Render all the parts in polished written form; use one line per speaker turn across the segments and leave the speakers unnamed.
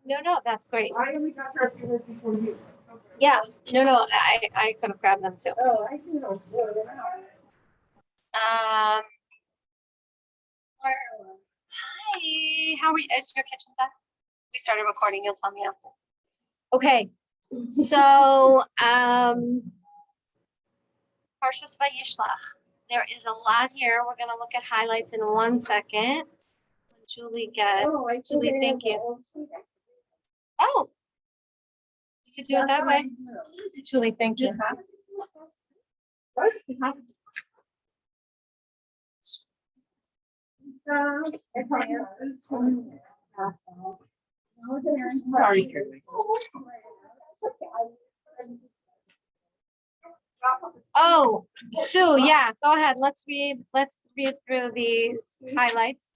No, that's great.
I only got her feelers before you. Okay.
Yeah, no, I could have grabbed them too.
Oh, I can go slow it out.
Um, hi, how are you? Is your kitchen done? We started recording, you'll tell me after. Okay, so, Parshas Vayishlach. There is a lot here. We're gonna look at highlights in 1 second. Julie gets, Julie, thank you. Oh, you could do it that way. Julie, thank you.
Sorry, Julie.
Oh, Sue, yeah, go ahead. Let's read through these highlights.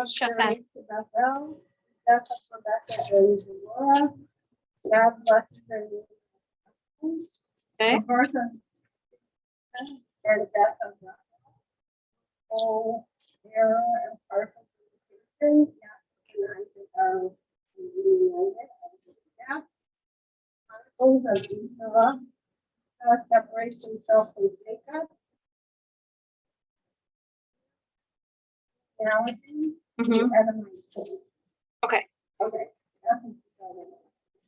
Shochan. Okay.
And death of the whole error and partial communication. Chronicles of Israel separates himself from Jacob. Analogy.
Mhm. Okay.
Okay.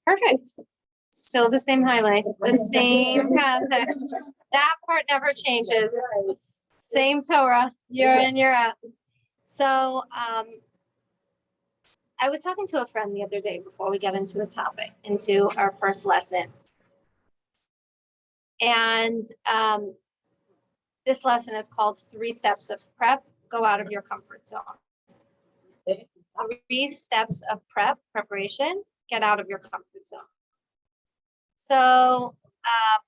Perfect. Still the same highlights, the same context. That part never changes. Same Torah, year in, year out. So I was talking to a friend the other day before we got into the topic, into our first lesson. And this lesson is called 3 Steps of Prep, Go Out of Your Comfort Zone. 3 steps of preparation, get out of your comfort zone. So, I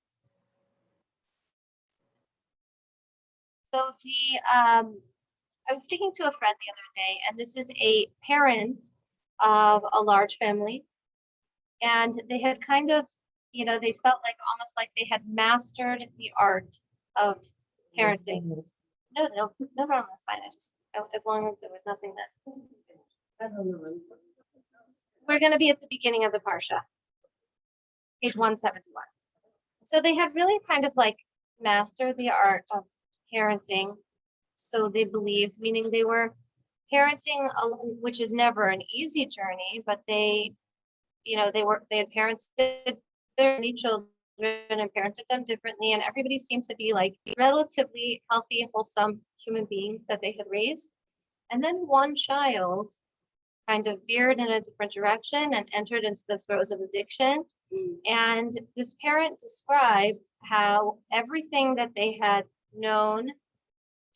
was speaking to a friend the other day, and this is a parent of a large family, and they had kind of, they felt like almost like they had mastered the art of parenting. No problem, that's fine. As long as there was nothing that.
I don't know.
We're going to be at the beginning of the Parsha, page 171. So they had really kind of like mastered the art of parenting. So they believed, meaning they were parenting, which is never an easy journey, but they had parented their many children and parented them differently. And everybody seems to be like relatively healthy, wholesome human beings that they had raised. And then one child kind of veered in a different direction and entered into the throes of addiction. And this parent described how everything that they had known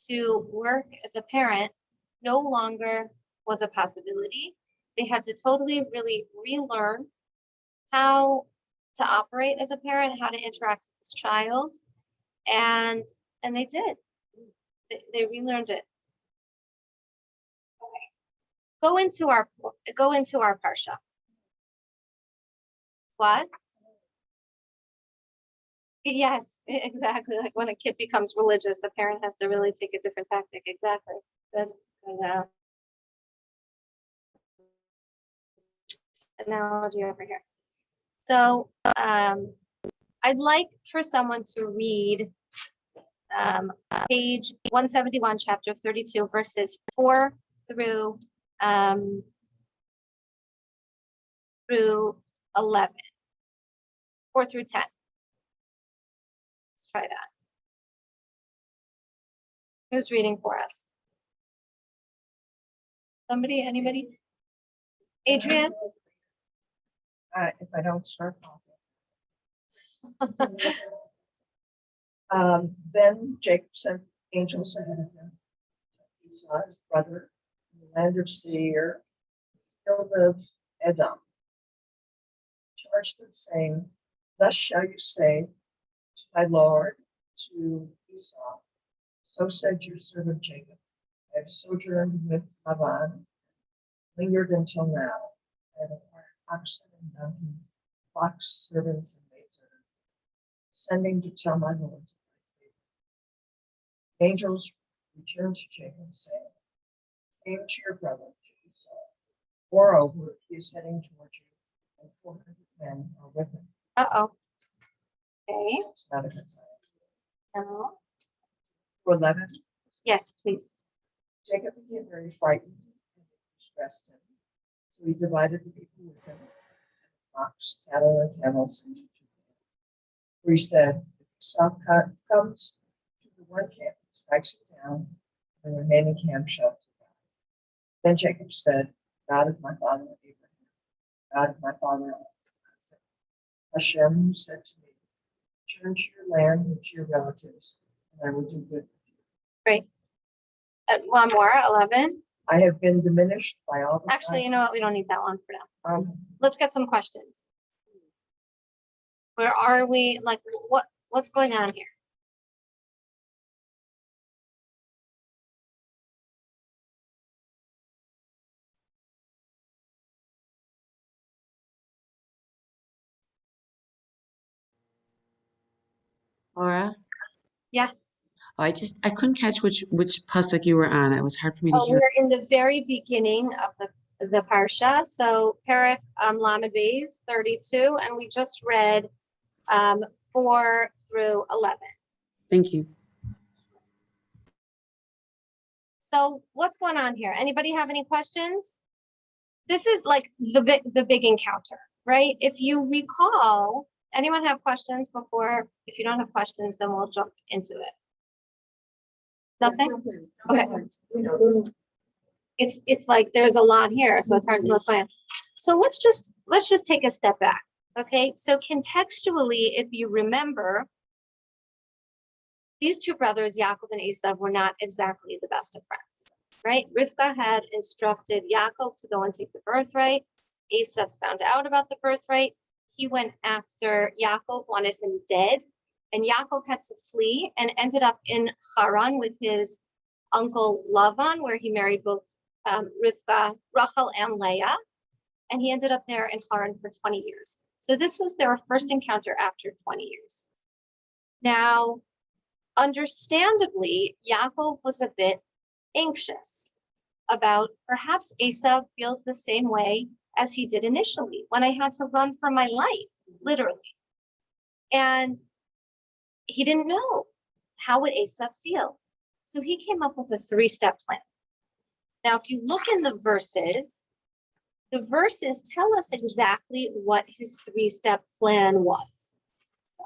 to work as a parent no longer was a possibility. They had to totally really relearn how to operate as a parent, how to interact with this child. And they did. They relearned it. Okay. Go into our parsha. What? Yes, exactly. Like when a kid becomes religious, a parent has to really take a different tactic. Exactly. Good analogy over here. So I'd like for someone to read page 171, chapter 32, verses 4 through 11, 4 through 10. Let's try that. Who's reading for us? Somebody, anybody? Adrian?
If I don't start then Jacob sent angels ahead of him, Esau, his brother, in the land of Seir, field of Edom. charged them, saying, "Thus shall you say to my Lord, to Esau, so said your servant Jacob, I have sojourned with Laban, lingered until now. I have acquired oxen and donkeys, flocks, servants, and maidservants, sending to tell my Lord. Angels returned to Jacob, saying, came to your brother to Esau. Moreover, he is heading toward you, and 400 men are with him."
Uh-oh. Okay,
It's not a good sign.
no.
11,
Yes, please.
Jacob became very frightened and it distressed him. So he divided the people with him, flocks, cattle, and camels into 2 camps. For he said, if Esau comes to the one camp and strikes it down, the remaining camp shall survive. Then Jacob said, God of my father Abraham, God of my father Isaac, Hashem, who said to me, turn to your land and to your relatives, and I will do good with you.
Great. One more, 11.
I have been diminished by all the
Actually, you know what? We don't need that one for now. Let's get some questions. Where are we? Like, what's going on here?
Laura?
Yeah.
I couldn't catch which pasuk you were on. It was hard for me to
Oh,
hear.
we're in the very beginning of the parsha. So Perek Lamed Beis 32, and we just read 4 through 11.
Thank you.
So what's going on here? Anybody have any questions? This is like the big encounter, right? If you recall, anyone have questions before? If you don't have questions, then we'll jump into it. Nothing? Okay. It's like there's a lot here, so it's hard to know what's going on. So let's just take a step back. Okay, so contextually, if you remember, these two brothers, Yaakov and Esav, were not exactly the best of friends, right? Rivka had instructed Yaakov to go and take the birthright. Esav found out about the birthright. He went after Yaakov, wanted him dead, and Yaakov had to flee and ended up in Haran with his uncle Lavan, where he married both Rivka, Rachel, and Leah, and he ended up there in Haran for 20 years. So this was their first encounter after 20 years. Now, understandably, Yaakov was a bit anxious about perhaps Esav feels the same way as he did initially when I had to run for my life, literally. And he didn't know how would Esav feel. So he came up with a 3-step plan. Now, if you look in the verses tell us exactly what his 3-step plan was.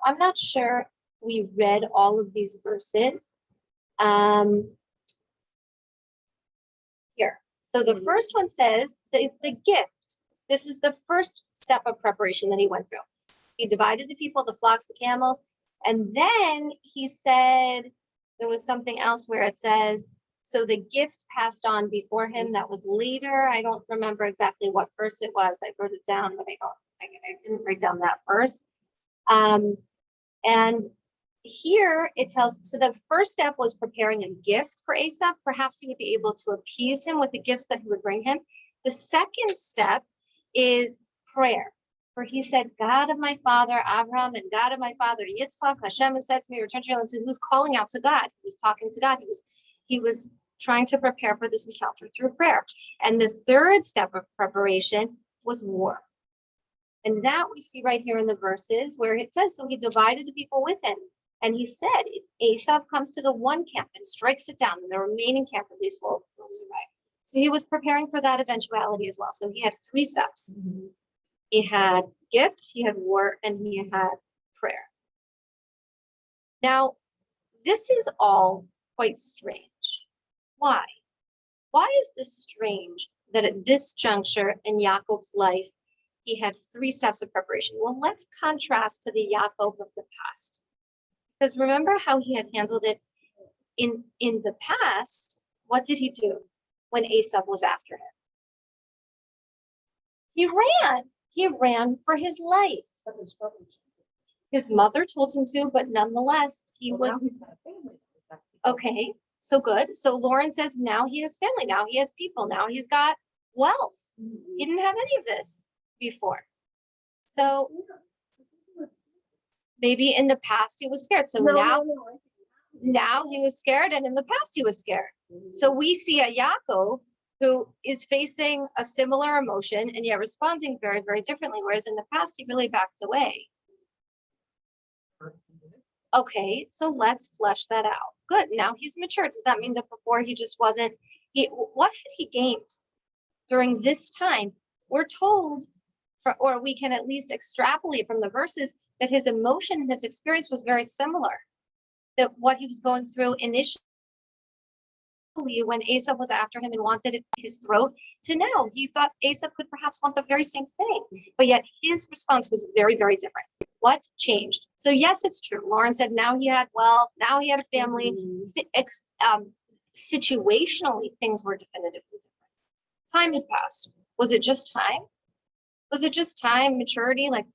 I'm not sure we read all of these verses. Here. So the first one says the gift. This is the first step of preparation that he went through. He divided the people, the flocks, the camels, and then he said there was something else where it says, so the gift passed on before him. That was later. I don't remember exactly what verse it was. I wrote it down, but I didn't write down that verse. And here it tells, so the first step was preparing a gift for Esav. Perhaps he would be able to appease him with the gifts that he would bring him. The second step is prayer. For he said, God of my father Abraham and God of my father Yitzchak, Hashem who said to me, return to your land. So he was calling out to God. He was talking to God. He was trying to prepare for this encounter through prayer. And the third step of preparation was war. And that we see right here in the verses where it says, so he divided the people with him. And he said, if Esav comes to the one camp and strikes it down, then the remaining camp at least will survive. So he was preparing for that eventuality as well. So he had 3 steps. Mm-hmm. He had gift, he had war, and he had prayer. Now, this is all quite strange. Why? Why is this strange that at this juncture in Yaakov's life, he had 3 steps of preparation? Well, let's contrast to the Yaakov of the past. Because remember how he had handled it in the past? What did he do when Esav was after him? He ran. He ran for his life.
But his brother-
His mother told him to, but nonetheless, he
Well, now
was,
he's got a family.
okay, so good. So Lauren says now he has family, now he has people, now he's got wealth. He didn't have any of this before. So maybe in the past he was scared. So now he was scared, and in the past he was scared. So we see a Yaakov who is facing a similar emotion and yet responding very, very differently, whereas in the past he really backed away. Okay, so let's flesh that out. Good, now he's mature. Does that mean that before he just wasn't, what had he gained during this time? We're told, or we can at least extrapolate from the verses, that his emotion and his experience was very similar. That what he was going through initially when Asa was after him and wanted his throat, to now he thought Asa could perhaps want the very same thing, but yet his response was very, very different. What changed? So yes, it's true. Lauren said now he had wealth, now he had a family. Situationally, things were definitively different. Time had passed. Was it just time? Was it just time, maturity? Like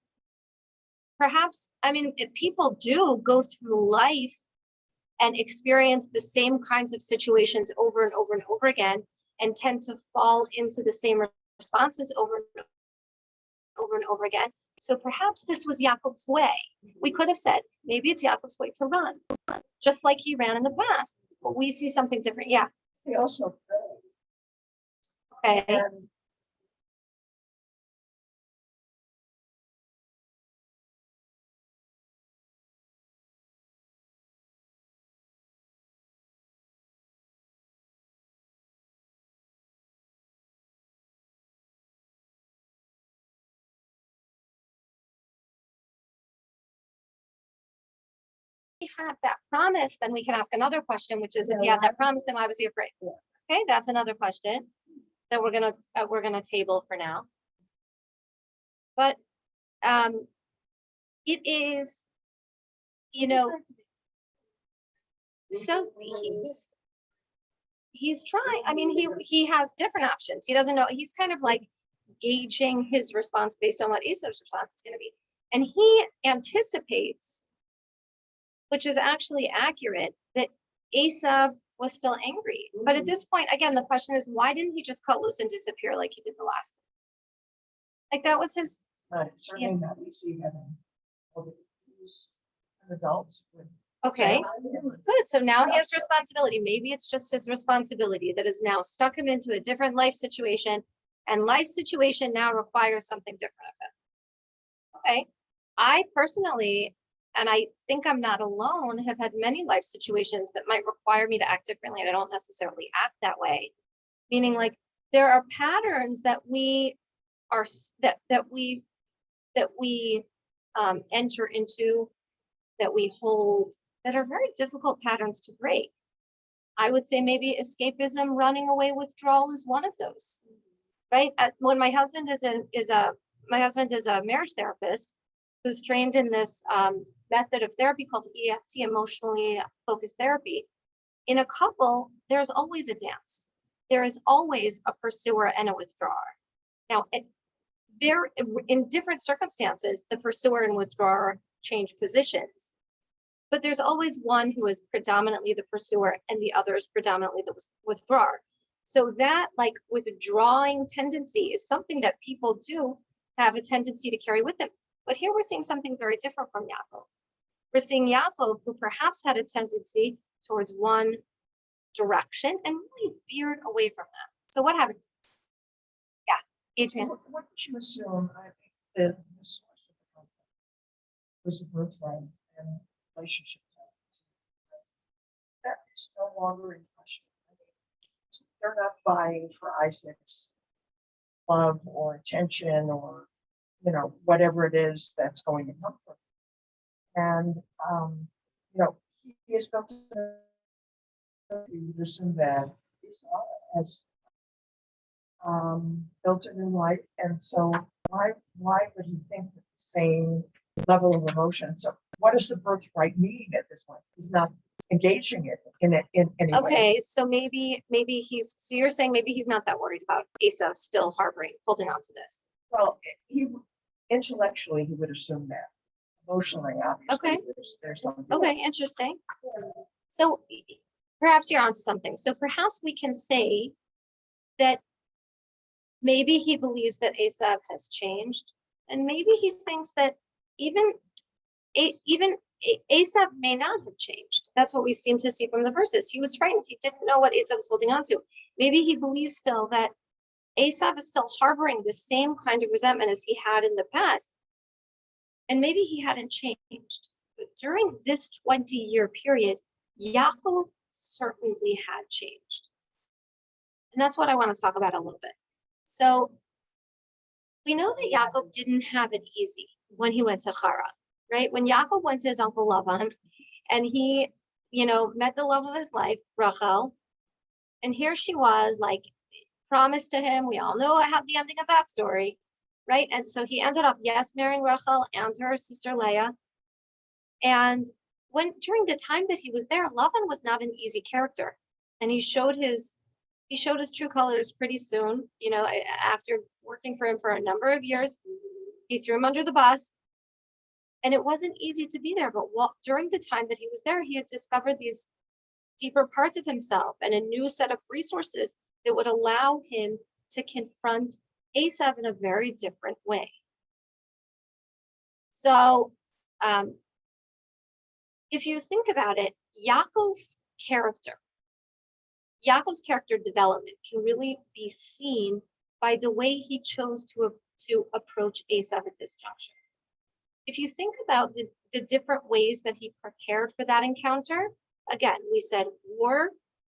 perhaps, I mean, if people do go through life and experience the same kinds of situations over and over and over again and tend to fall into the same responses over and over again. So perhaps this was Yaakov's way. We could have said, maybe it's Yaakov's way to run, just like he ran in the past, but we see something different. Yeah,
He also prayed.
okay.
And
He had that promise, then we can ask another question, which is if he had that promise, then why was he afraid?
Yeah.
Okay, that's another question that we're gonna table for now. But it is, you know, so he's trying. I mean, he has different options. He doesn't know. He's kind of like gauging his response based on what Esau's response is going to be, and he anticipates, which is actually accurate, that Esau was still angry. But at this point, again, the question is, why didn't he just cut loose and disappear like he did the last time? Like that was his.
certainly not easy having an adult with
Okay, good. So now he has responsibility. Maybe it's just his responsibility that has now stuck him into a different life situation, and life situation now requires something different of him. Okay, I personally, and I think I'm not alone, have had many life situations that might require me to act differently, and I don't necessarily act that way. Meaning, like there are patterns that we are that we enter into, that we hold, that are very difficult patterns to break. I would say maybe escapism, running away, withdrawal is one of those, right? When my husband is a marriage therapist who's trained in this method of therapy called EFT, emotionally focused therapy. In a couple, there's always a dance. There is always a pursuer and a withdrawer. Now, in different circumstances, the pursuer and withdrawer change positions. But there's always one who is predominantly the pursuer and the other is predominantly the withdrawer. So that like withdrawing tendency is something that people do have a tendency to carry with them. But here we're seeing something very different from Yaakov. We're seeing Yaakov who perhaps had a tendency towards one direction and really veered away from that. So what happened? Yeah, Adrian.
What would you assume? I think the source of the conflict was the birthright and relationship. That is no longer in question. I mean, they're not vying for Isaac's love or attention or whatever it is that's going to come from him. And he has built this and that. Has built a new life, and so why would he think the same level of emotion? So what does the birthright mean at this point? He's not engaging it in any way.
Okay, so maybe so you're saying maybe he's not that worried about Asa still holding on to this.
Well, intellectually, he would assume that. Emotionally, obviously,
Okay.
there's something.
Okay, interesting. So perhaps you're onto something. So perhaps we can say that maybe he believes that Esav has changed, and maybe he thinks that even Esav may not have changed. That's what we seem to see from the verses. He was frightened. He didn't know what Esav was holding on to. Maybe he believes still that Esav is still harboring the same kind of resentment as he had in the past. And maybe he hadn't changed. But during this 20-year period, Yaakov certainly had changed. And that's what I want to talk about a little bit. So we know that Yaakov didn't have it easy when he went to Haran, right? When Yaakov went to his uncle Lavan and he, met the love of his life, Rachel, and here she was, like, promised to him. We all know how the ending of that story, right? And so he ended up, yes, marrying Rachel and her sister Leah. And during the time that he was there, Lavan was not an easy character, and he showed his true colors pretty soon. After working for him for a number of years, he threw him under the bus, and it wasn't easy to be there. But during the time that he was there, he had discovered these deeper parts of himself and a new set of resources that would allow him to confront Esav in a very different way. So, if you think about it, Yaakov's character development can really be seen by the way he chose to approach Esav at this juncture. If you think about the different ways that he prepared for that encounter, again, we said war,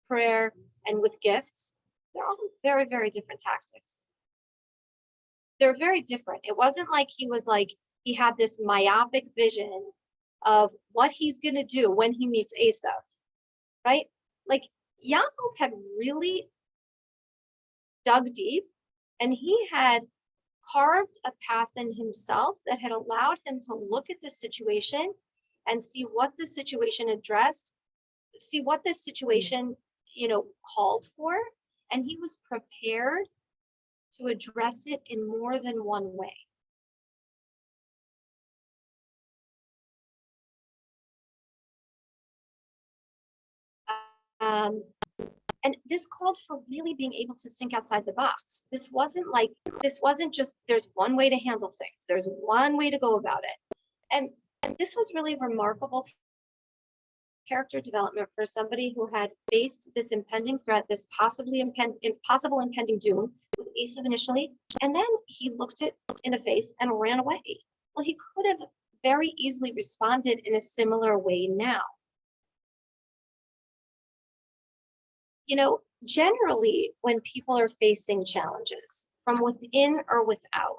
prayer, and with gifts. They're all very, very different tactics. They're very different. It wasn't like he had this myopic vision of what he's going to do when he meets Esav, right? Like, Yaakov had really dug deep, and he had carved a path in himself that had allowed him to look at the situation and see what the situation addressed, see what the situation, called for, and he was prepared to address it in more than one way. And this called for really being able to think outside the box. This wasn't just there's one way to handle things. There's one way to go about it. And this was really remarkable character development for somebody who had faced this impending threat, this possible impending doom with Esav initially, and then he looked it in the face and ran away. Well, he could have very easily responded in a similar way now. Generally, when people are facing challenges from within or without,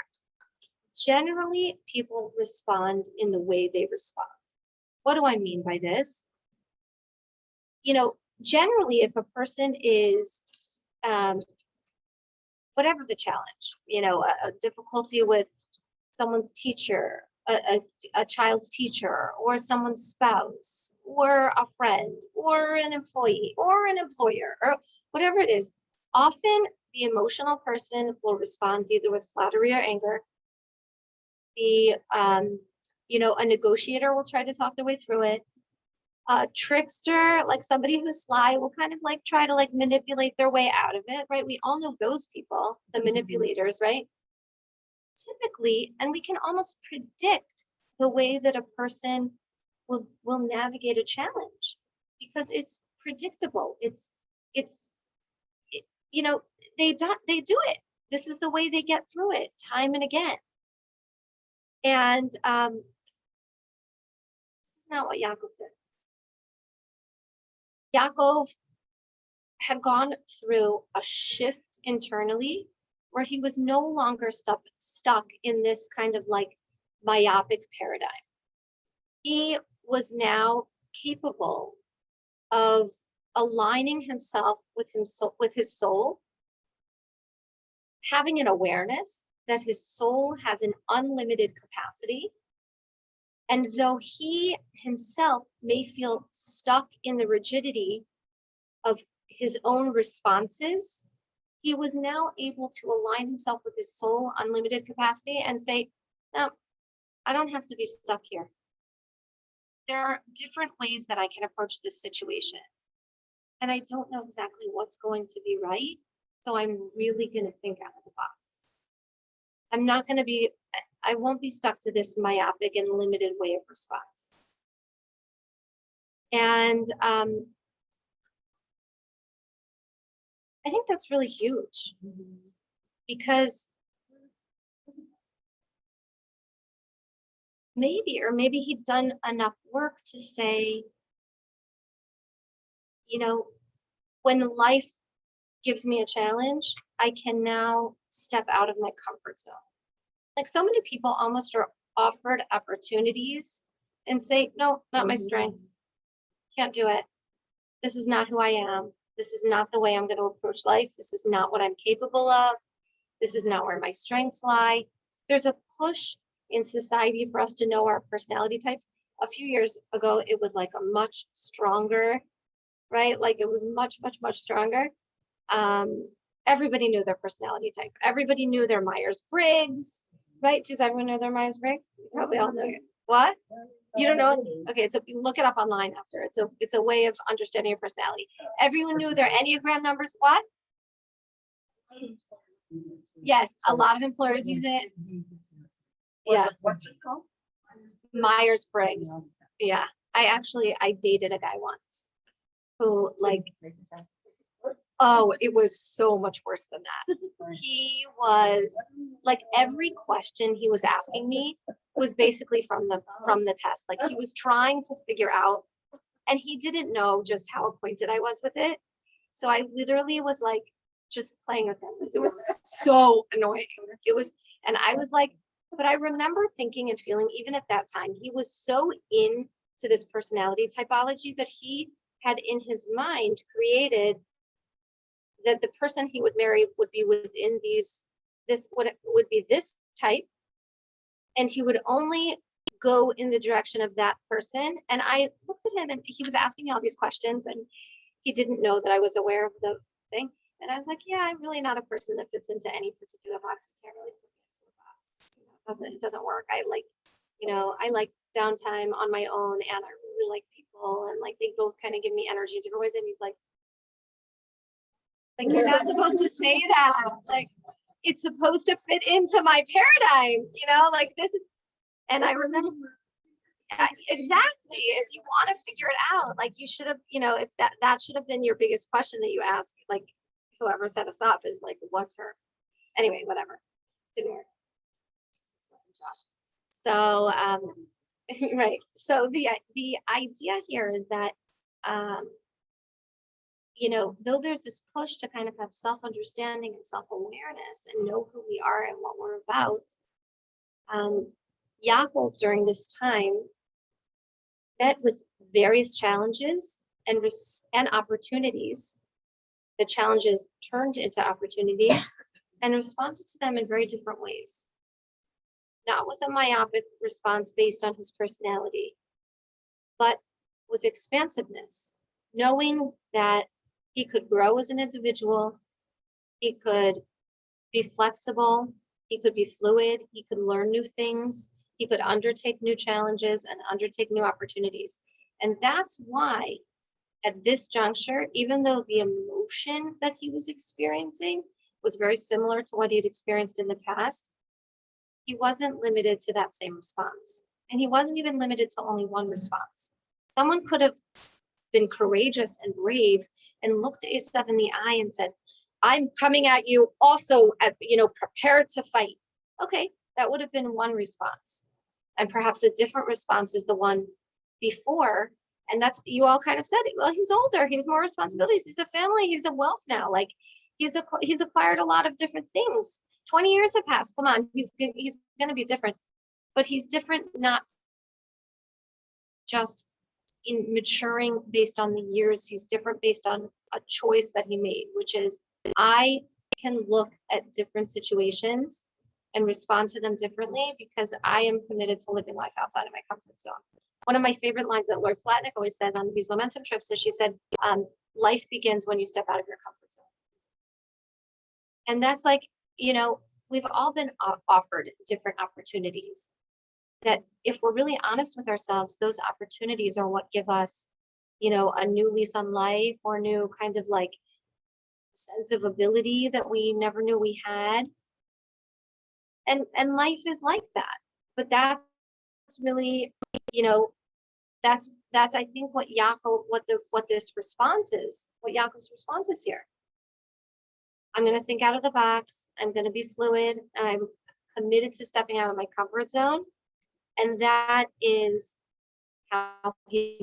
generally people respond in the way they respond. What do I mean by this? Generally, if a person is, whatever the challenge, a difficulty with someone's teacher, a child's teacher, or someone's spouse, or a friend, or an employee, or an employer, or whatever it is, often the emotional person will respond either with flattery or anger. A negotiator will try to talk their way through it. A trickster, like somebody who's sly, will kind of try to manipulate their way out of it, right? We all know those people, the manipulators, right? Typically, and we can almost predict the way that a person will navigate a challenge because it's predictable. They do it. This is the way they get through it time and again. And this is not what Yaakov did. Yaakov had gone through a shift internally where he was no longer stuck in this kind of myopic paradigm. He was now capable of aligning himself with his soul, having an awareness that his soul has an unlimited capacity. And though he himself may feel stuck in the rigidity of his own responses, he was now able to align himself with his soul unlimited capacity and say, no, I don't have to be stuck here. There are different ways that I can approach this situation. And I don't know exactly what's going to be right. So I'm really going to think out of the box. I'm not going to be, I won't be stuck to this myopic and limited way of response. And I think that's really huge because maybe he'd done enough work to say, you know, when life gives me a challenge, I can now step out of my comfort zone. Like so many people almost are offered opportunities and say, no, not my strength. Can't do it. This is not who I am. This is not the way I'm going to approach life. This is not what I'm capable of. This is not where my strengths lie. There's a push in society for us to know our personality types. A few years ago, it was like a much stronger, right? Like it was much, much, much stronger. Everybody knew their personality type. Everybody knew their Myers-Briggs, right? Does everyone know their Myers-Briggs? You probably all know it. What? You don't know? Okay, so look it up online after. It's a way of understanding your personality. Everyone knew their Enneagram numbers. What? Yes, a lot of employers use it. Yeah,
What's it called?
Myers-Briggs. Yeah, I dated a guy once who like, oh, it was so much worse than that. He was like, every question he was asking me was basically from the test. Like he was trying to figure out, and he didn't know just how acquainted I was with it. So I literally was like just playing with him. It was so annoying. It was, and I was like, but I remember thinking and feeling even at that time, he was so into this personality typology that he had in his mind created that the person he would marry would be within this would be this type, and he would only go in the direction of that person. And I looked at him and he was asking me all these questions and he didn't know that I was aware of the thing. And I was like, yeah, I'm really not a person that fits into any particular box. You can't really put me into a box. You know, it doesn't work. I like downtime on my own, and I really like people, and like they both kind of give me energy in different ways. And he's like you're not supposed to say that. Like it's supposed to fit into my paradigm, you know, like this is, and I remember exactly, if you want to figure it out, like you should have, you know, if that should have been your biggest question that you ask, like whoever set us up is like, what's her, anyway, whatever, didn't work. This wasn't Josh. So right, so the idea here is that you know, though there's this push to kind of have self-understanding and self-awareness and know who we are and what we're about, Yaakov during this time met with various challenges and opportunities. The challenges turned into opportunities and responded to them in very different ways. Not with a myopic response based on his personality, but with expansiveness, knowing that he could grow as an individual, he could be flexible, he could be fluid, he could learn new things, he could undertake new challenges and undertake new opportunities. And that's why at this juncture, even though the emotion that he was experiencing was very similar to what he had experienced in the past, he wasn't limited to that same response. And he wasn't even limited to only one response. Someone could have been courageous and brave and looked Esav in the eye and said, I'm coming at you also at, you know, prepared to fight. Okay, that would have been one response. And perhaps a different response is the one before. And that's, you all kind of said it. Well, he's older, he has more responsibilities, he's a family, he's a wealth now. Like he's acquired a lot of different things. 20 years have passed. Come on, he's going to be different. But he's different not just in maturing based on the years, he's different based on a choice that he made, which is I can look at different situations and respond to them differently because I am committed to living life outside of my comfort zone. One of my favorite lines that Lord Flatnick always says on these momentum trips is she said, life begins when you step out of your comfort zone. And that's like, we've all been offered different opportunities that if we're really honest with ourselves, those opportunities are what give us, a new lease on life or new kind of like sense of ability that we never knew we had. And life is like that. But that's really, that's I think what Yaakov, what this response is, what Yaakov's response is here. I'm going to think out of the box. I'm going to be fluid, and I'm committed to stepping out of my comfort zone. And that is how he,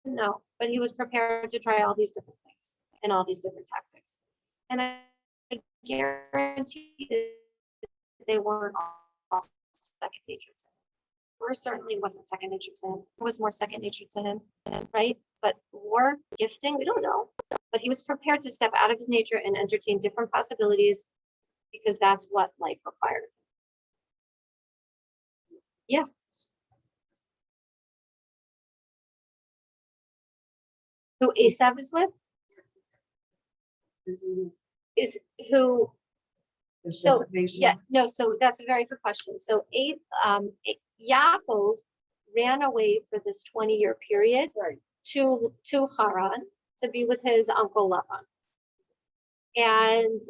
no, but he was prepared to try all these different things and all these different tactics. And I guarantee that they weren't all second nature to him. War certainly wasn't second nature to him. It was more second nature to him, right? But war, gifting, we don't know. But he was prepared to step out of his nature and entertain different possibilities because that's what life required. Yeah. Who Esav is with? Is who?
Is
So
that based
yeah,
on-
no. So that's a very good question. So Yaakov ran away for this 20-year period
Right.
to Haran to be with his uncle Lavan. And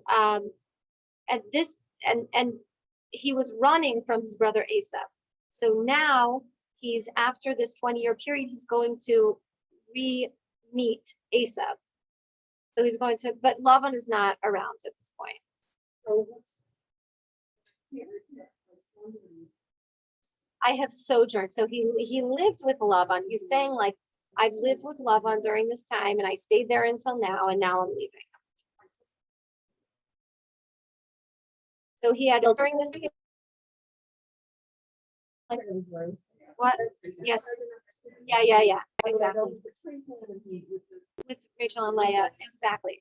he was running from his brother Esav. So now he's after this 20-year period, he's going to re-meet Esav. So he's going to, but Lavan is not around at this point.
So what's?
I have sojourned. So he lived with Lavan. He's saying like, I've lived with Lavan during this time and I stayed there until now and now I'm leaving. So he had during this, what? Yes. Yeah, exactly. With Rachel and Leah, exactly.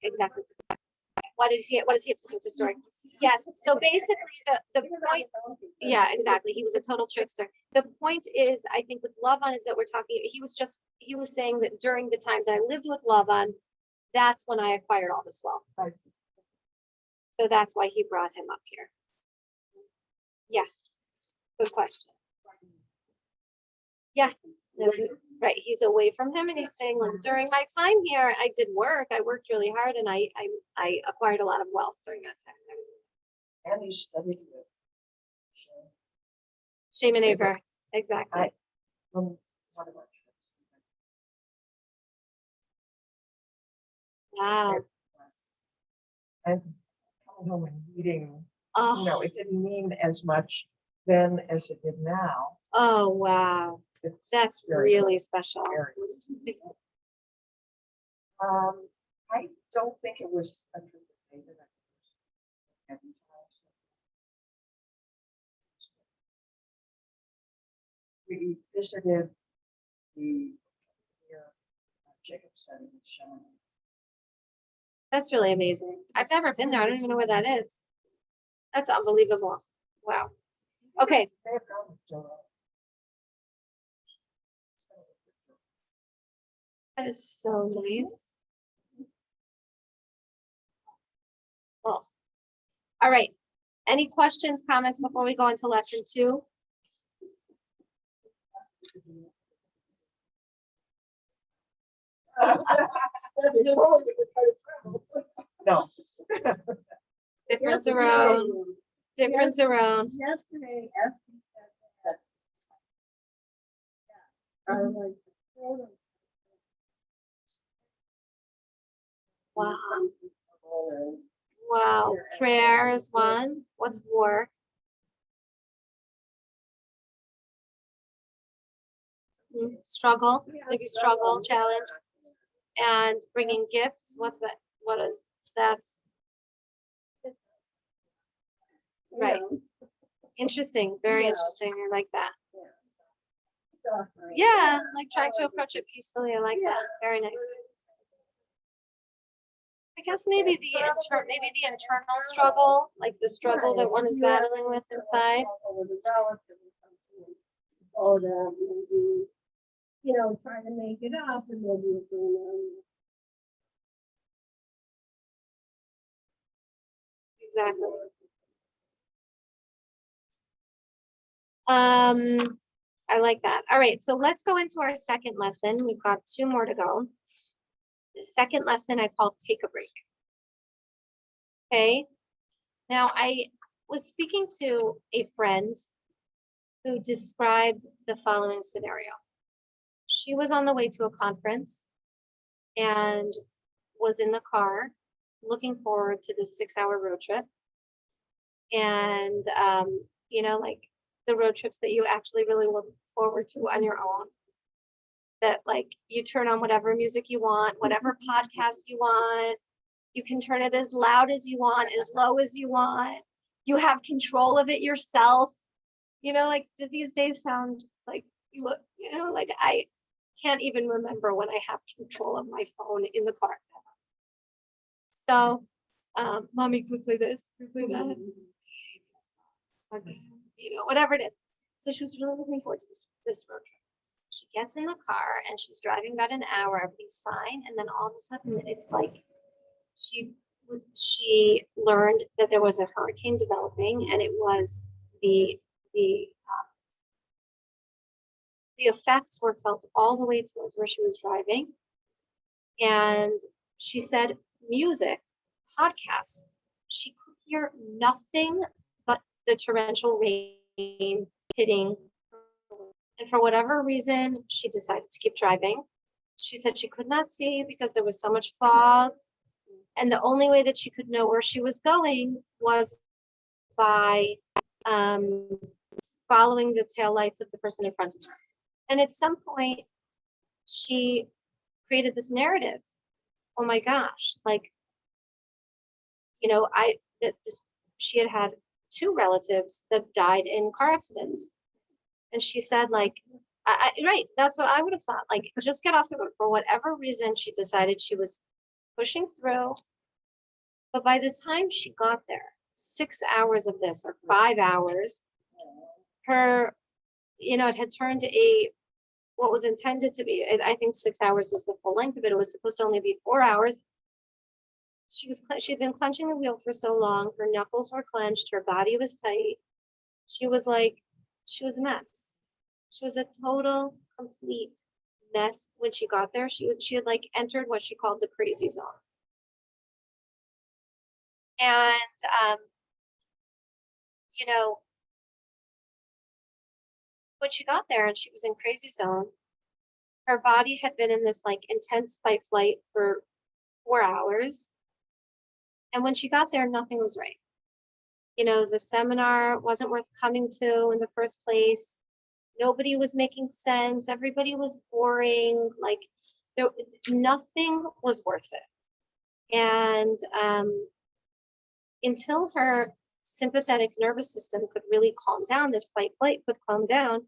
What does he have to do with the story? Yes, so basically the point, yeah, exactly, he was a total trickster. The point is, I think with Lavan is that we're talking, he was saying that during the time that I lived with Lavan, that's when I acquired all this wealth. So that's why he brought him up here. Yeah, good question. Yeah, right, he's away from him and he's saying like, during my time here, I did work, I worked really hard and I acquired a lot of wealth during that time.
And he studied with.
Shame and Aver, exactly.
From one of our
Wow.
churches. And coming home and reading,
Oh,
it didn't mean as much then as it did now.
oh, wow.
It's
That's
very
really special.
very- I don't think it was a trip to David. I think it was we visited the Jacob study with Sean.
That's really amazing. I've never been there. I don't even know where that is. That's unbelievable. Wow. Okay.
They have gone with Torah.
That is so nice. Well, all right. Any questions, comments before we go into lesson 2?
No.
Different around, different around.
Yesterday, Esther said that. I was like,
Wow. Wow. Prayer is one. What's war? Struggle, maybe struggle, challenge, and bringing gifts. What's that? What is that's right? Interesting, very
Yeah.
interesting. I like that.
suffering.
Yeah, like trying to approach it peacefully. I like that. Very nice. I guess maybe the internal struggle, like the struggle that one is battling with inside.
Or that maybe, trying to make it up and maybe it's
exactly. I like that. All right, so let's go into our second lesson. We've got 2 more to go. The second lesson I call take a break. Okay. Now I was speaking to a friend who described the following scenario. She was on the way to a conference and was in the car looking forward to this 6-hour road trip. And, you know, like the road trips that you actually really look forward to on your own. That like you turn on whatever music you want, whatever podcast you want. You can turn it as loud as you want, as low as you want. You have control of it yourself. You know, like, do these days sound like you look, you know, like I can't even remember when I have control of my phone in the car. So, mommy, can we play this? Can we play that? Okay, you know, whatever it is. So she was really looking forward to this road trip. She gets in the car and she's driving about an hour, everything's fine. And then all of a sudden it's like she learned that there was a hurricane developing, and it was the the the effects were felt all the way towards where she was driving. And she said music, podcasts, she could hear nothing but the torrential rain hitting. And for whatever reason, she decided to keep driving. She said she could not see because there was so much fog. And the only way that she could know where she was going was by following the taillights of the person in front of her. And at some point, she created this narrative. Oh my gosh, like, you know, she had had 2 relatives that died in car accidents. And she said, like, right, that's what I would have thought. Like, just get off the road. For whatever reason, she decided she was pushing through. But by the time she got there, 6 hours of this or 5 hours, her, you know, it had turned what was intended to be, I think 6 hours was the full length of it. It was supposed to only be 4 hours. She'd been clenching the wheel for so long. Her knuckles were clenched. Her body was tight. She was a mess. She was a total, complete mess when she got there. She had like entered what she called the crazy zone. And, you know, when she got there and she was in crazy zone, her body had been in this like intense fight flight for 4 hours. And when she got there, nothing was right. You know, the seminar wasn't worth coming to in the first place. Nobody was making sense. Everybody was boring. Like nothing was worth it. And until her sympathetic nervous system could really calm down, this fight flight could calm down,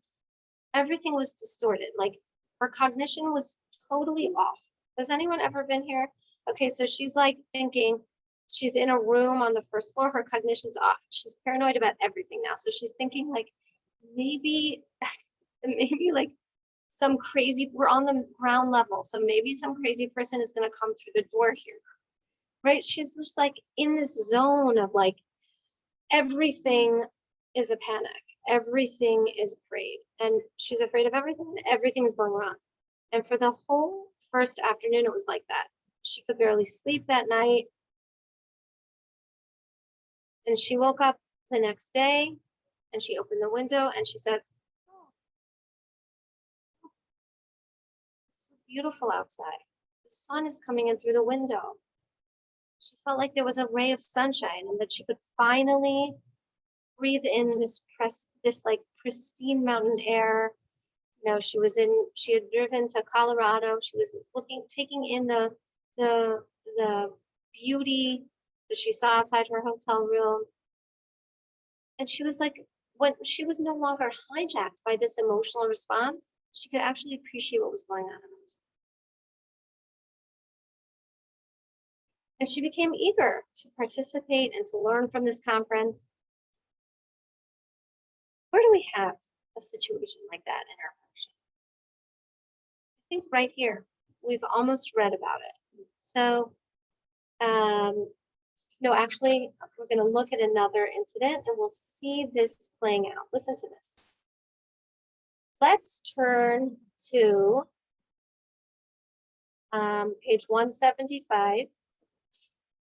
everything was distorted. Like her cognition was totally off. Has anyone ever been here? Okay, so she's like thinking, she's in a room on the first floor, her cognition's off. She's paranoid about everything now. So she's thinking like, maybe like some crazy, we're on the ground level. So maybe some crazy person is gonna come through the door here, right? She's just like in this zone of like, everything is a panic. Everything is afraid. And she's afraid of everything and everything's going wrong. And for the whole first afternoon, it was like that. She could barely sleep that night. And she woke up the next day and she opened the window and she said, oh, it's so beautiful outside. The sun is coming in through the window. She felt like there was a ray of sunshine and that she could finally breathe in this like pristine mountain air. You know, she had driven to Colorado. She was taking in the beauty that she saw outside her hotel room. And she was like, when she was no longer hijacked by this emotional response, she could actually appreciate what was going on around her. And she became eager to participate and to learn from this conference. Where do we have a situation like that in our parsha? I think right here, we've almost read about it. So No, actually, we're gonna look at another incident and we'll see this playing out. Listen to this. Let's turn to page 175.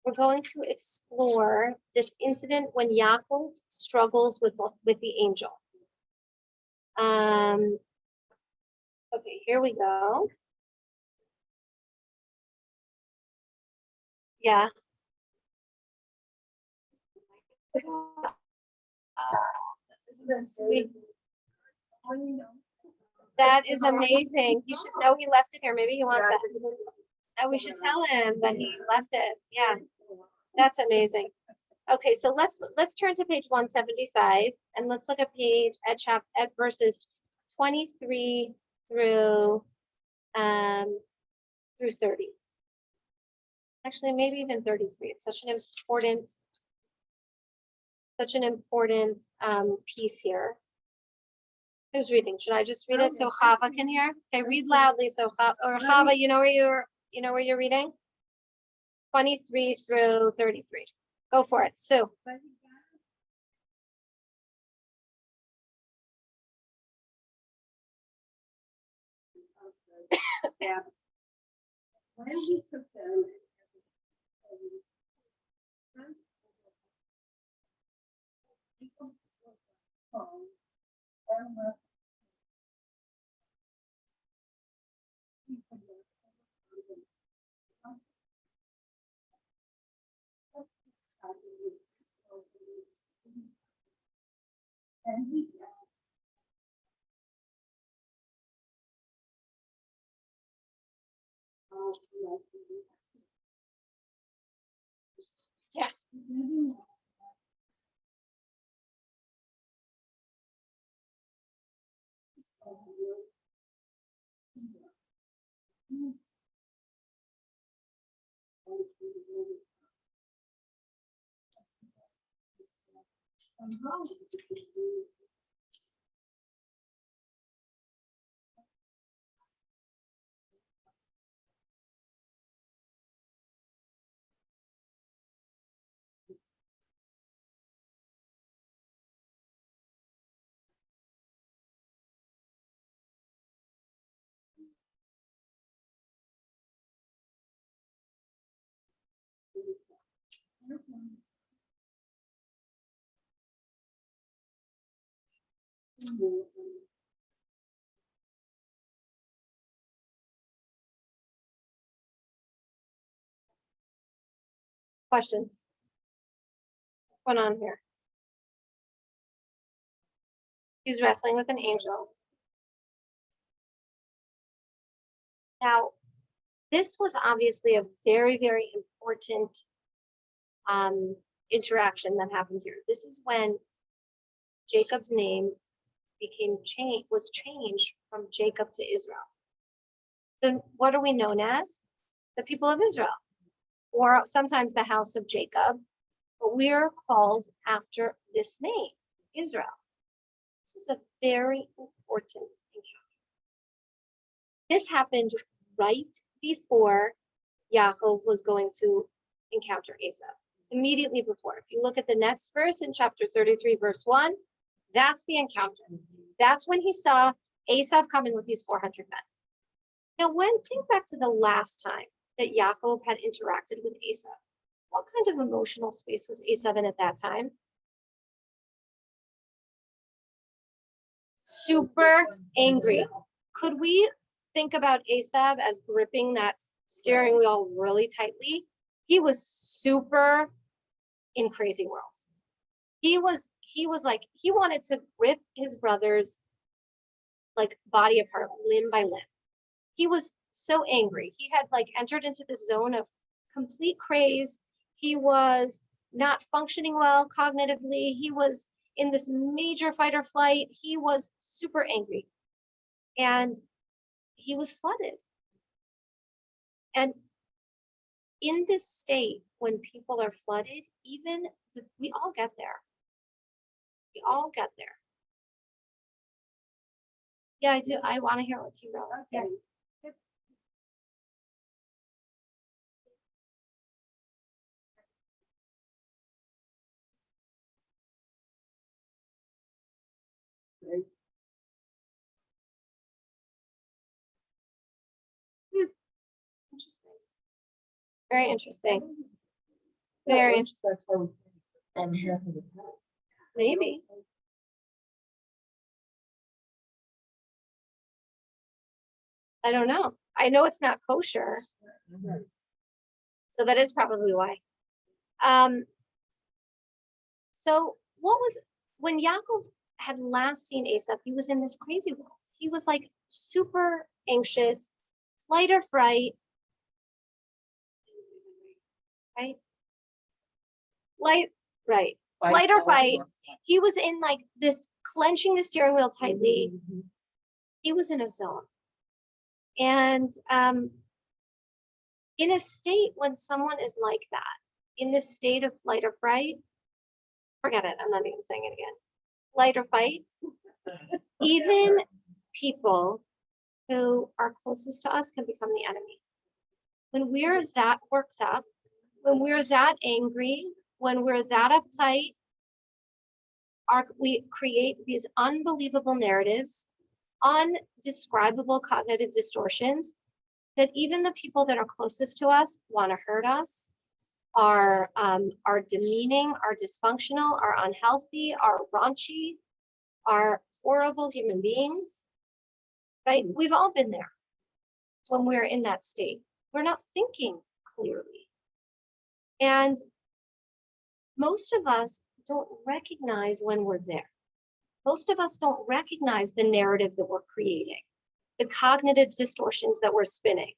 We're going to explore this incident when Yaakov struggles with the angel. Okay, here we go. Yeah. That's so sweet. That is amazing. You should know he left it here. Maybe he wants that. And we should tell him that he left it. Yeah, that's amazing. Okay, so let's turn to page 175 and let's look at at verses 23 through 30. Actually, maybe even 33. It's such an important piece here. Who's reading? Should I just read it so Chava can hear? Okay, read loudly so Chava, you know where you're reading? 23 through 33. Go for it. Sue.
Yeah. When he took them. And he said, oh, yes.
Yeah. Questions? What's going on here? He's wrestling with an angel. Now, this was obviously a very, very important interaction that happened here. This is when Jacob's name was changed from Jacob to Israel. So what are we known as? The people of Israel, or sometimes the house of Jacob, but we're called after this name, Israel. This is a very important encounter. This happened right before Yaakov was going to encounter Esau. Immediately before. If you look at the next verse in chapter 33, verse 1, that's the encounter. That's when he saw Esau coming with these 400 men. Now, think back to the last time that Yaakov had interacted with Esau. What kind of emotional space was Esau in at that time? Super angry. Could we think about Esau as gripping that steering wheel really tightly? He was super in crazy world. He was like, he wanted to rip his brother's like body apart limb by limb. He was so angry. He had like entered into this zone of complete craze. He was not functioning well cognitively. He was in this major fight or flight. He was super angry. And he was flooded. And in this state, when people are flooded, we all get there. We all get there. Yeah, I do. I want to hear what you wrote.
Okay.
Interesting. Very interesting.
Yeah,
Very
that's why we on half of the time.
Maybe. I don't know. I know it's not kosher, so that is probably why. So what was when Yaakov had last seen Esav, he was in this crazy world. He was like super anxious, flight or fright, right? Right. Flight or fight. He was in like this clenching the steering wheel tightly. He was in a zone. And in a state when someone is like that, in this state of flight or fright, forget it, I'm not even saying it again. Flight or fight, even people who are closest to us can become the enemy. When we're that worked up, when we're that angry, when we're that uptight, we create these unbelievable narratives, undescribable cognitive distortions that even the people that are closest to us want to hurt us, are demeaning, are dysfunctional, are unhealthy, are raunchy, are horrible human beings, right? We've all been there when we're in that state. We're not thinking clearly. And most of us don't recognize when we're there. Most of us don't recognize the narrative that we're creating, the cognitive distortions that we're spinning,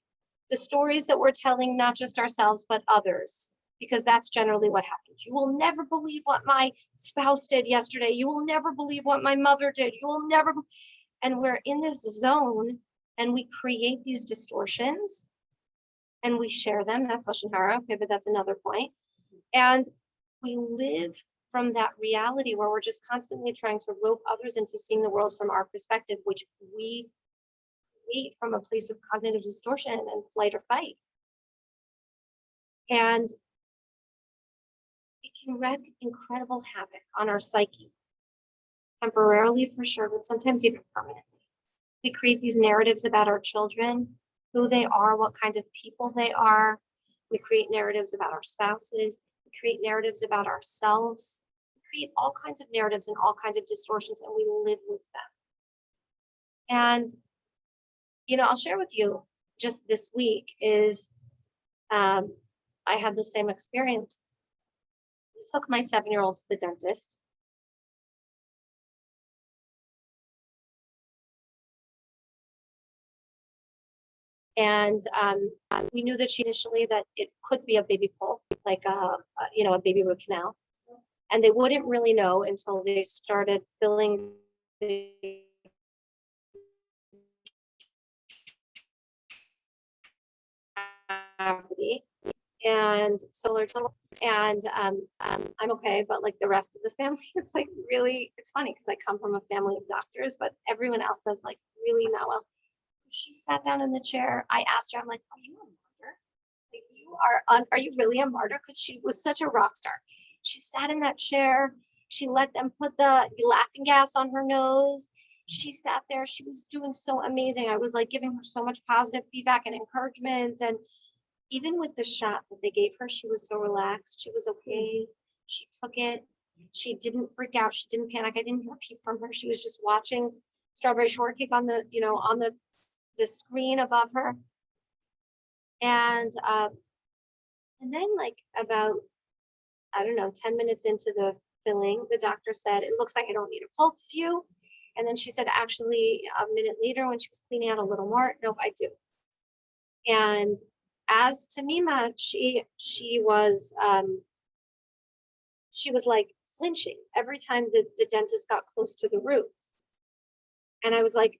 the stories that we're telling, not just ourselves, but others, because that's generally what happens. You will never believe what my spouse did yesterday. You will never believe what my mother did. You will never, and we're in this zone and we create these distortions and we share them. That's Lashon Hara, okay, but that's another point. And we live from that reality where we're just constantly trying to rope others into seeing the world from our perspective, which we create from a place of cognitive distortion and flight or fight. And it can wreak incredible havoc on our psyche, temporarily for sure, but sometimes even permanently. We create these narratives about our children, who they are, what kind of people they are. We create narratives about our spouses. We create narratives about ourselves. We create all kinds of narratives and all kinds of distortions, and we live with them. And, you know, I'll share with you just this week is I had the same experience. I took my 7-year-old to the dentist. And we knew that she initially that it could be a baby pull, like a baby root canal. And they wouldn't really know until they started filling the cavity. And so and I'm okay, but like the rest of the family is like really, it's funny because I come from a family of doctors, but everyone else does like really not well. She sat down in the chair. I asked her, I'm like, are you a martyr? Like are you really a martyr? Because she was such a rock star. She sat in that chair. She let them put the laughing gas on her nose. She sat there. She was doing so amazing. I was like giving her so much positive feedback and encouragement. And even with the shot that they gave her, she was so relaxed. She was okay. She took it. She didn't freak out. She didn't panic. I didn't hear a peep from her. She was just watching Strawberry Shortcake on the screen above her. And then like about, I don't know, 10 minutes into the filling, the doctor said, it looks like I don't need a pulp few. And then she said, actually, a minute later when she was cleaning out a little more, nope, I do. And as Tamima, she was like flinching every time the dentist got close to the root. And I was like,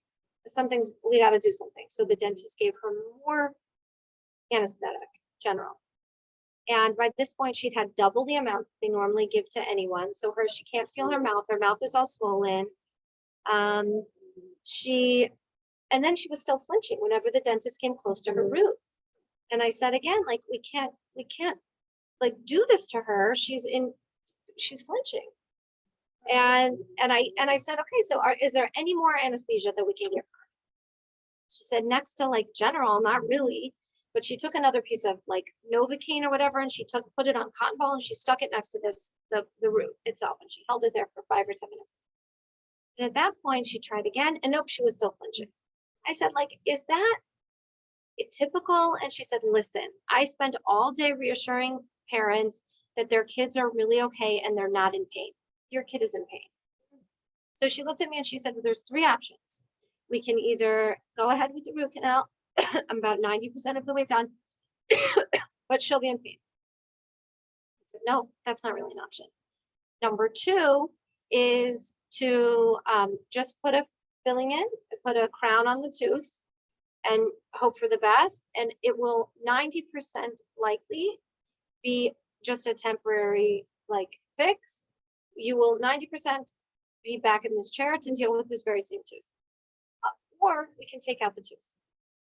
we got to do something. So the dentist gave her more anesthetic, general. And by this point, she'd had double the amount they normally give to anyone. So she can't feel her mouth. Her mouth is all swollen. And then she was still flinching whenever the dentist came close to her root. And I said again, like, we can't like do this to her. She's flinching. And I said, okay, so is there any more anesthesia that we can give her? She said, next to like general, not really. but she took another piece of like Novocaine or whatever, and she put it on cotton ball and she stuck it next to the root itself, and she held it there for 5 or 10 minutes. And at that point, she tried again, and nope, she was still flinching. I said, like, is that typical? And she said, listen, I spend all day reassuring parents that their kids are really okay and they're not in pain. Your kid is in pain. So she looked at me and she said, well, there's 3 options. We can either go ahead with the root canal. I'm about 90% of the way done, but she'll be in pain. I said, no, that's not really an option. Number 2 is to just put a filling in, put a crown on the tooth and hope for the best. And it will 90% likely be just a temporary like fix. You will 90% be back in this chair to deal with this very same tooth. Or we can take out the tooth.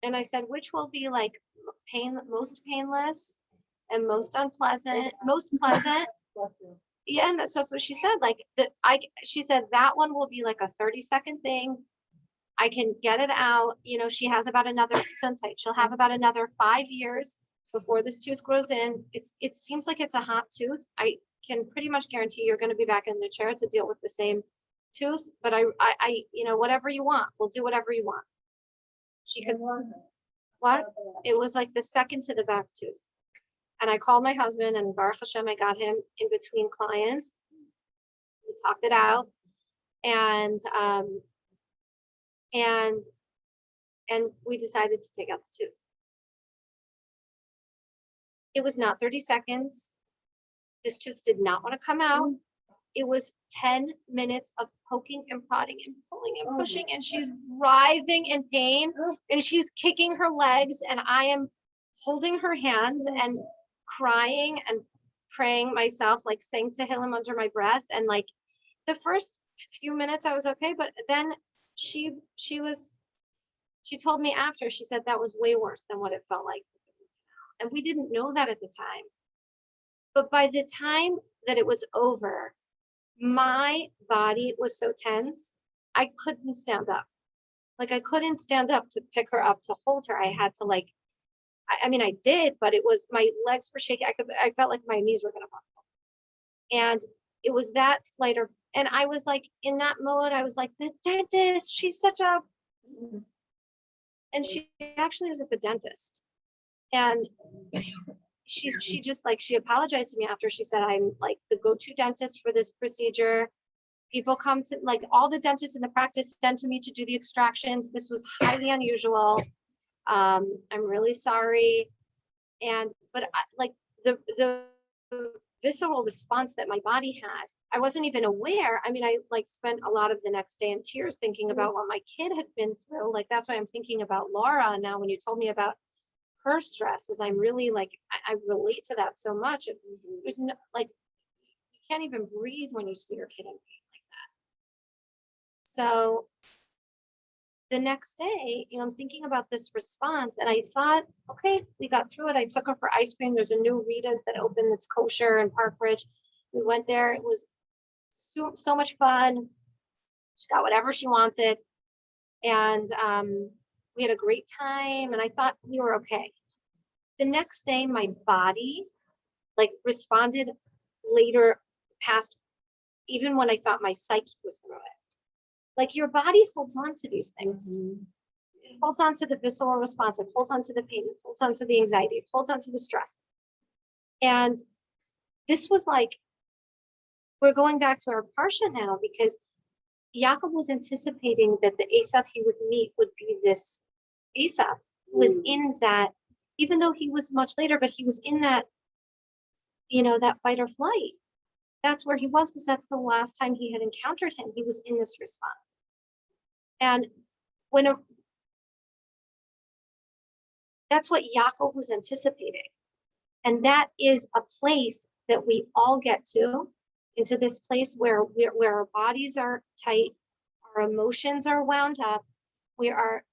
And I said, which will be like most painless and most unpleasant, most pleasant.
Bless you.
Yeah, and that's just what she said. Like she said that one will be like a 30-second thing. I can get it out. You know, she has about another, she'll have about another 5 years before this tooth grows in. It seems like it's a hot tooth. I can pretty much guarantee you're going to be back in the chair to deal with the same tooth. But I, you know, whatever you want, we'll do whatever you want. She could, what? It was like the second to the back tooth. And I called my husband, and Baruch Hashem, I got him in between clients. We talked it out, and we decided to take out the tooth. It was not 30 seconds. This tooth did not want to come out. It was 10 minutes of poking and prodding and pulling and pushing, and she's writhing in pain, and she's kicking her legs, and I am holding her hands and crying and praying myself, like saying Tehillim under my breath. And like the first few minutes I was okay, but then she told me after, she said that was way worse than what it felt like. And we didn't know that at the time. But by the time that it was over, my body was so tense, I couldn't stand up. Like I couldn't stand up to pick her up, to hold her. I had to like, I mean, I did, but it was, my legs were shaking. I felt like my knees were going to pop. And it was that flight of, and I was like, in that mode, I was like, the dentist, she's such a, and she actually is a good dentist. And she just like, she apologized to me after. She said, I'm like the go-to dentist for this procedure. People come to, like, all the dentists in the practice send to me to do the extractions. This was highly unusual. I'm really sorry. And, but like the visceral response that my body had, I wasn't even aware. I mean, I like spent a lot of the next day in tears thinking about what my kid had been through. Like, that's why I'm thinking about Laura now when you told me about her stress, is I'm really like, I relate to that so much. There's no, like, you can't even breathe when you see your kid in pain like that. So the next day, you know, I'm thinking about this response, and I thought, okay, we got through it. I took her for ice cream. There's a new Rita's that opened that's kosher in Park Ridge. We went there. It was so much fun. She got whatever she wanted. And we had a great time, and I thought we were okay. The next day, my body like responded later past, even when I thought my psyche was through it. Like your body holds on to these things. It holds on to the visceral response. It holds on to the pain. It holds on to the anxiety. It holds on to the stress. And this was like, we're going back to our Parsha now, because Yaakov was anticipating that the Esav he would meet would be this Esav who was in that, even though he was much later, but he was in that, you know, that fight or flight. That's where he was, because that's the last time he had encountered him. He was in this response. And that's what Yaakov was anticipating. And that is a place that we all get to, into this place where our bodies are tight, our emotions are wound up, we are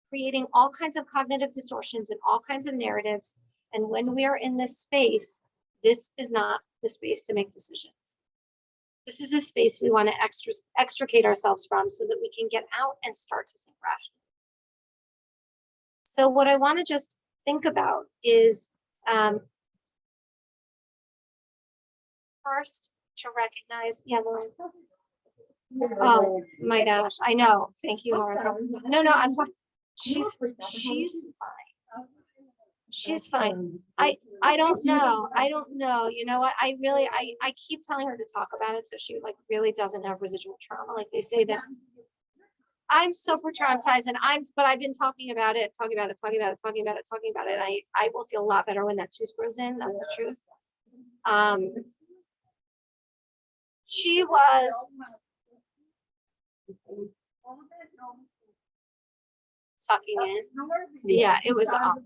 creating all kinds of cognitive distortions and all kinds of narratives. And when we are in this space, this is not the space to make decisions. This is a space we want to extricate ourselves from, so that we can get out and start to think rationally. So what I want to just think about is first to recognize, yeah, Lauren. Oh my gosh, I know. Thank you, Lauren. No, no, I'm fine. She's fine. She's fine. I don't know. I don't know. You know what? I really, I keep telling her to talk about it so she like really doesn't have residual trauma. Like they say that I'm super traumatized and but I've been talking about it. I will feel a lot better when that tooth grows in. That's the truth. She was sucking in. Yeah, it was awful.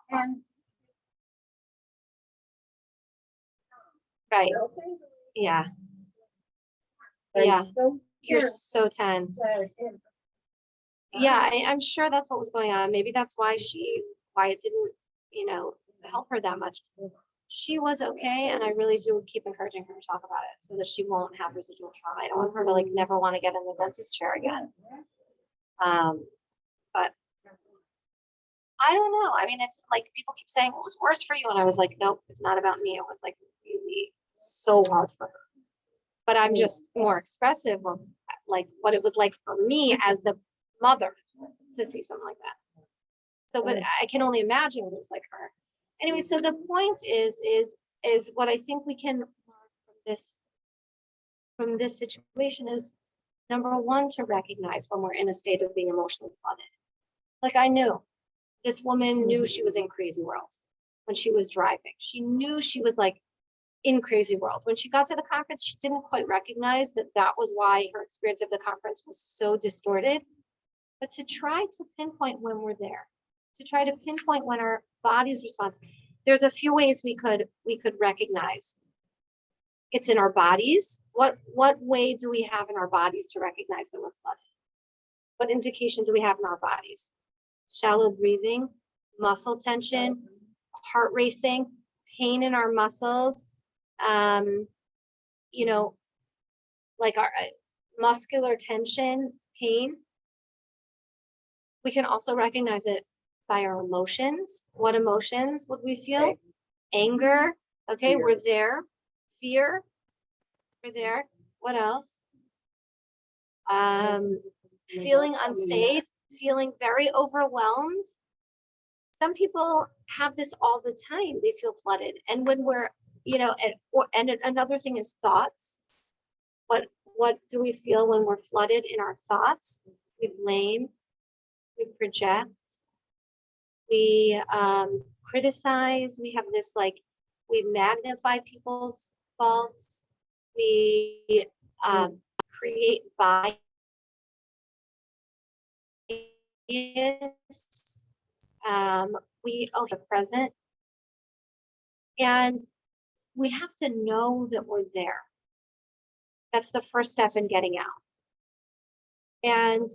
And
Right. Yeah. Yeah. You're so tense. Yeah, I'm sure that's what was going on. Maybe that's why it didn't, help her that much. She was okay, and I really do keep encouraging her to talk about it so that she won't have residual trauma. I don't want her to like never want to get in the dentist chair again. But I don't know. I mean, it's like people keep saying it was worse for you, and I was like, nope, it's not about me. It was like really so hard for her. But I'm just more expressive of like what it was like for me as the mother to see something like that. So, but I can only imagine what it's like for her. Anyway, so the point is what I think we can learn from this situation is number one, to recognize when we're in a state of being emotionally flooded. Like I knew this woman knew she was in crazy world when she was driving. She knew she was like in crazy world. When she got to the conference, she didn't quite recognize that was why her experience of the conference was so distorted. But to try to pinpoint when we're there, to try to pinpoint when our body's response, there's a few ways we could recognize it's in our bodies. What way do we have in our bodies to recognize that we're flooded? What indication do we have in our bodies? Shallow breathing, muscle tension, heart racing, pain in our muscles, like our muscular tension, pain. We can also recognize it by our emotions. What emotions would we feel?
Okay.
Anger. Okay,
Fear.
we're there. Fear. We're there. What else? Feeling unsafe, feeling very overwhelmed. Some people have this all the time. They feel flooded. And when we're, and another thing is thoughts. What do we feel when we're flooded in our thoughts? We blame, we project, we criticize, we have this like, we magnify people's faults, we create bias, we are present, and we have to know that we're there. That's the first step in getting out. And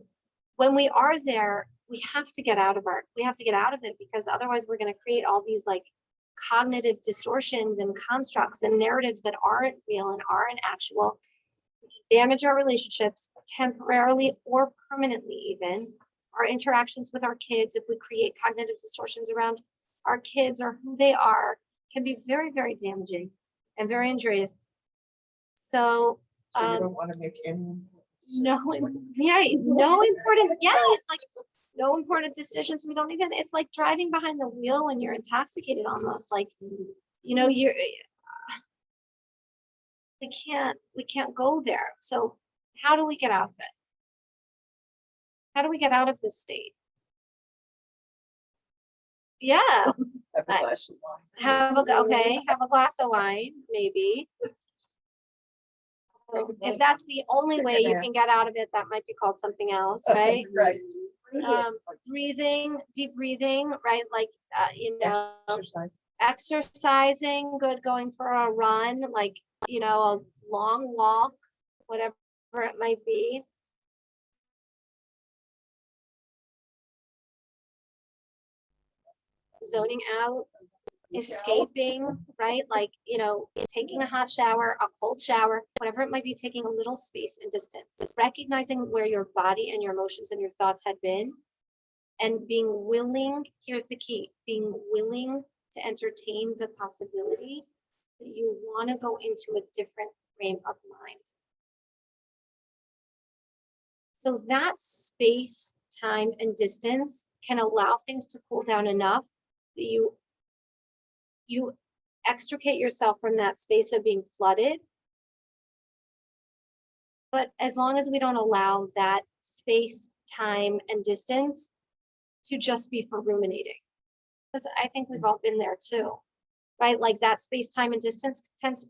when we are there, we have to get out of it, because otherwise we're going to create all these like cognitive distortions and constructs and narratives that aren't real and aren't actual, damage our relationships temporarily or permanently, even our interactions with our kids. If we create cognitive distortions around our kids or who they are, can be very, very damaging and very injurious. So
So you don't want to make any.
no important, yes, like no important decisions. It's like driving behind the wheel when you're intoxicated almost, like, we can't go there. So how do we get out of it? How do we get out of this state? Yeah,
Have a glass of wine.
have a glass of wine, maybe. If that's the only way you can get out of it, that might be called something else, right?
Right.
Breathing, deep breathing, right? Like,
Exercise.
exercising, good, going for a run, like, a long walk, whatever it might be. Zoning out, escaping, right? Like, taking a hot shower, a cold shower, whatever it might be, taking a little space and distance. It's recognizing where your body and your emotions and your thoughts had been, and being willing, here's the key, being willing to entertain the possibility that you want to go into a different frame of mind. So that space, time, and distance can allow things to cool down enough that you extricate yourself from that space of being flooded. But as long as we don't allow that space, time, and distance to just be for ruminating, because I think we've all been there too, right? Like that space, time, and distance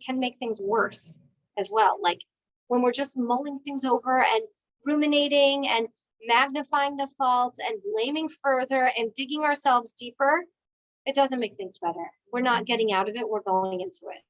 can make things worse as well. Like when we're just mulling things over and ruminating and magnifying the faults and blaming further and digging ourselves deeper, it doesn't make things better. We're not getting out of it, we're going into it.